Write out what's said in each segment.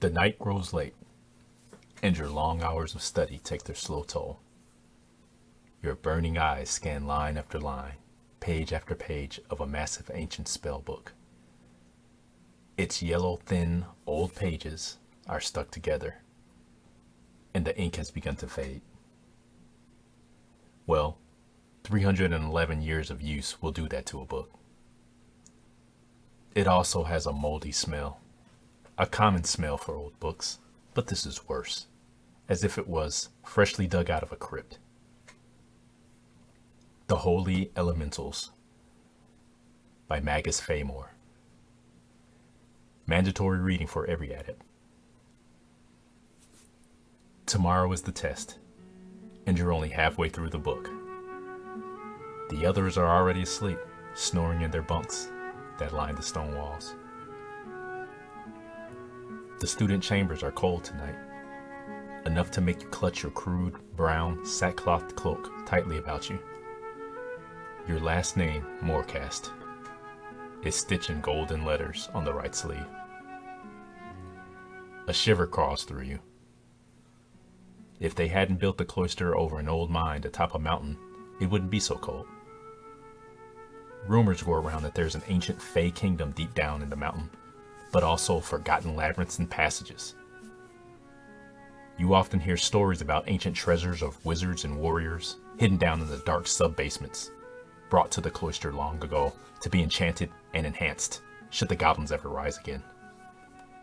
The night grows late, and your long hours of study take their slow toll. Your burning eyes scan line after line, page after page of a massive ancient spell book. Its yellow, thin, old pages are stuck together, and the ink has begun to fade. Well, 311 years of use will do that to a book. It also has a moldy smell, a common smell for old books, but this is worse, as if it was freshly dug out of a crypt. The Holy Elementals by Magus Faymore. Mandatory reading for every adept. Tomorrow is the test, and you're only halfway through the book. The others are already asleep, snoring in their bunks that line the stone walls. The student chambers are cold tonight, enough to make you clutch your crude, brown, sackcloth cloak tightly about you. Your last name, Morecast, is stitched in golden letters on the right sleeve. A shiver crawls through you. If they hadn't built the cloister over an old mine atop a mountain, it wouldn't be so cold. Rumors go around that there's an ancient fey kingdom deep down in the mountain, but also forgotten labyrinths and passages. You often hear stories about ancient treasures of wizards and warriors hidden down in the dark sub-basements, brought to the cloister long ago to be enchanted and enhanced should the goblins ever rise again.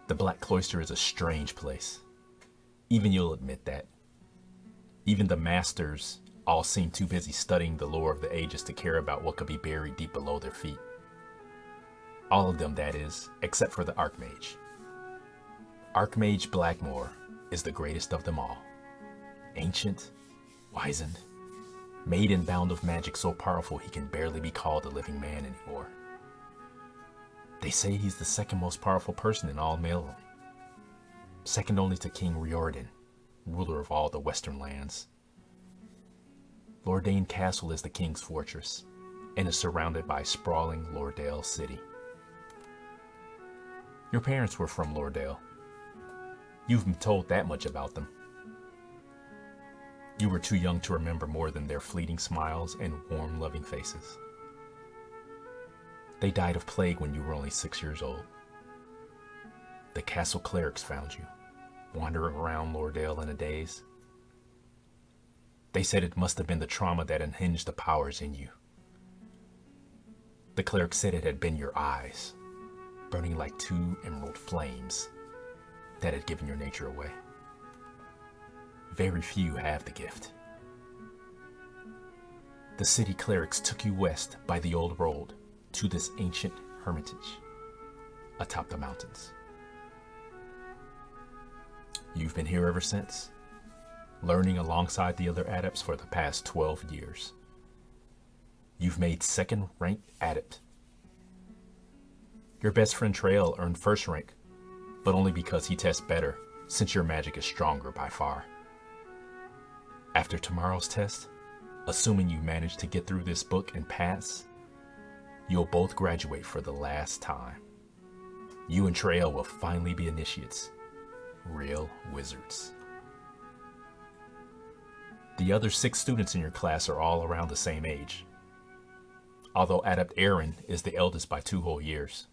The Black Cloister is a strange place. Even you'll admit that. Even the masters all seem too busy studying the lore of the ages to care about what could be buried deep below their feet. All of them, that is, except for the Archmage. Archmage Blackmore is the greatest of them all. Ancient, wizened, made and bound of magic so powerful he can barely be called a living man anymore. They say he's the second most powerful person in all Maelorum, second only to King Riordan, ruler of all the western lands. Lordane Castle is the king's fortress, and is surrounded by sprawling Lordale City. Your parents were from Lordale. You've been told that much about them. You were too young to remember more than their fleeting smiles and warm, loving faces. They died of plague when you were only 6 years old. The castle clerics found you, wandering around Lordale in a daze. They said it must have been the trauma that unhinged the powers in you. The clerics said it had been your eyes, burning like two emerald flames, that had given your nature away. Very few have the gift. The city clerics took you west by the old road to this ancient hermitage atop the mountains. You've been here ever since, learning alongside the other adepts for the past 12 years. You've made second rank adept. Your best friend Trail earned first rank, but only because he tests better, since your magic is stronger by far. After tomorrow's test, assuming you manage to get through this book and pass, you'll both graduate for the last time. You and Trail will finally be initiates, real wizards. The other 6 students in your class are all around the same age, although Adept Aaron is the eldest by 2 whole years.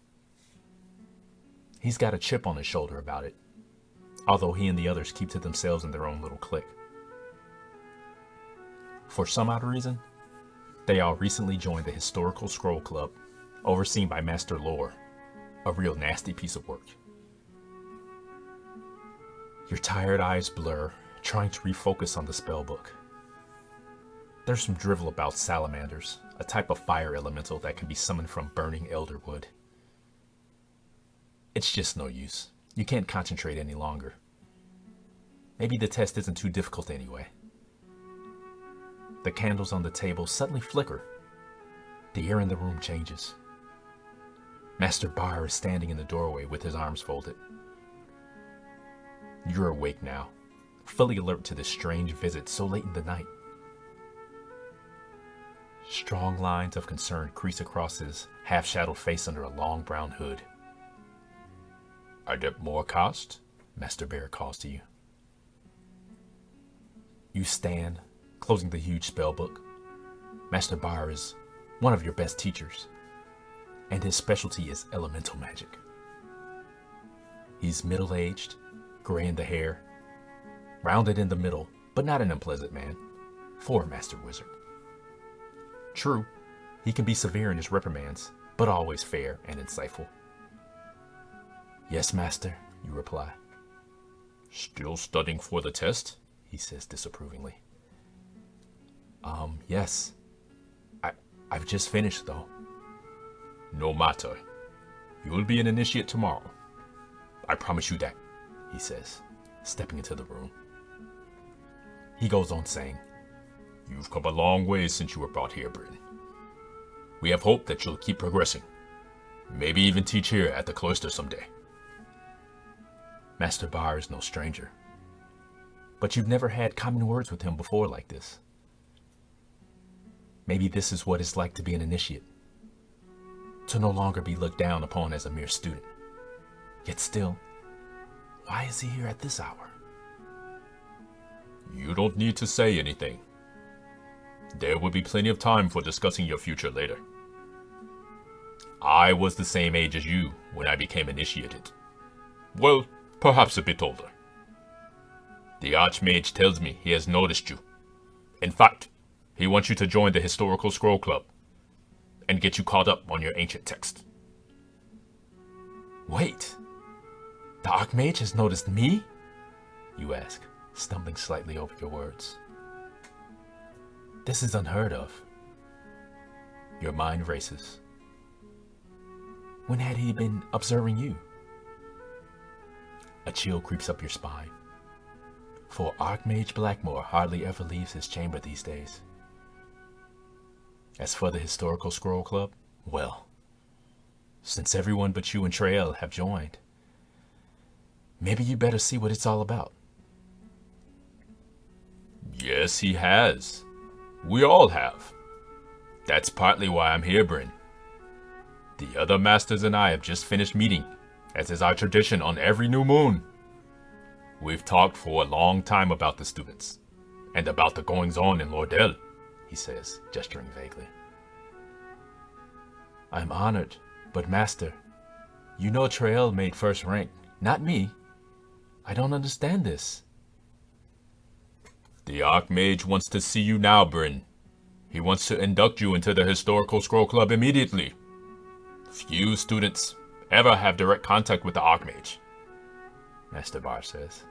He's got a chip on his shoulder about it, although he and the others keep to themselves in their own little clique. For some odd reason, they all recently joined the Historical Scroll Club, overseen by Master Lore, a real nasty piece of work. Your tired eyes blur, trying to refocus on the spellbook. There's some drivel about salamanders, a type of fire elemental that can be summoned from burning elderwood. It's just no use. You can't concentrate any longer. Maybe the test isn't too difficult anyway. The candles on the table suddenly flicker. The air in the room changes. Master Barr is standing in the doorway with his arms folded. You're awake now, fully alert to this strange visit so late in the night. Strong lines of concern crease across his half-shadowed face under a long brown hood. Adept Morecast, Master Bear calls to you. You stand, closing the huge spell book. Master Bar is one of your best teachers, and his specialty is elemental magic. He's middle-aged, gray in the hair, rounded in the middle, but not an unpleasant man for a master wizard. True, he can be severe in his reprimands, but always fair and insightful. Yes, master, you reply. Still studying for the test? He says disapprovingly. Yes. I've just finished, though. No matter. You'll be an initiate tomorrow. I promise you that, he says, stepping into the room. He goes on saying, You've come a long way since you were brought here, Bryn. We have hope that you'll keep progressing. Maybe even teach here at the cloister someday. Master Bar is no stranger. But you've never had common words with him before like this. Maybe this is what it's like to be an initiate. To no longer be looked down upon as a mere student. Yet still, why is he here at this hour? You don't need to say anything. There will be plenty of time for discussing your future later. I was the same age as you when I became initiated. Well, perhaps a bit older. The Archmage tells me he has noticed you. In fact, he wants you to join the Historical Scroll Club and get you caught up on your ancient text. Wait, the Archmage has noticed me? You ask, stumbling slightly over your words. This is unheard of. Your mind races. When had he been observing you? A chill creeps up your spine. For Archmage Blackmore hardly ever leaves his chamber these days. As for the Historical Scroll Club, well, since everyone but you and Trael have joined, maybe you better see what it's all about. Yes, he has. We all have. That's partly why I'm here, Bryn. The other masters and I have just finished meeting, as is our tradition on every new moon. We've talked for a long time about the students, and about the goings-on in Lordell, he says, gesturing vaguely. I'm honored, but master, you know Trael made first rank, not me. I don't understand this. The Archmage wants to see you now, Bryn. He wants to induct you into the Historical Scroll Club immediately. Few students ever have direct contact with the Archmage, Master Bar says,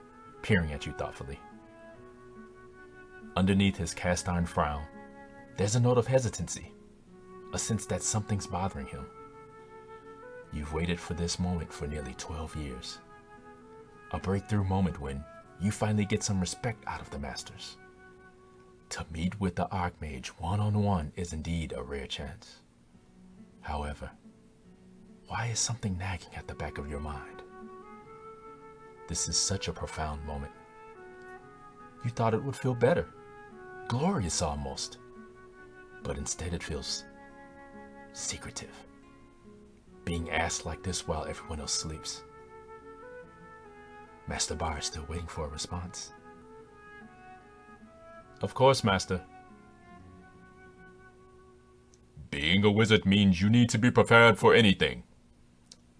peering at you thoughtfully. Underneath his cast iron frown, there's a note of hesitancy, a sense that something's bothering him. You've waited for this moment for nearly 12 years. A breakthrough moment when you finally get some respect out of the masters. To meet with the Archmage one-on-one is indeed a rare chance. However, why is something nagging at the back of your mind? This is such a profound moment. You thought it would feel better, glorious almost, but instead it feels secretive. Being asked like this while everyone else sleeps. Master Bar is still waiting for a response. Of course, Master. Being a wizard means you need to be prepared for anything.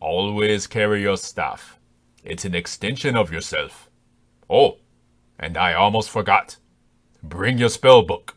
Always carry your staff. It's an extension of yourself. Oh, and I almost forgot. Bring your spell book.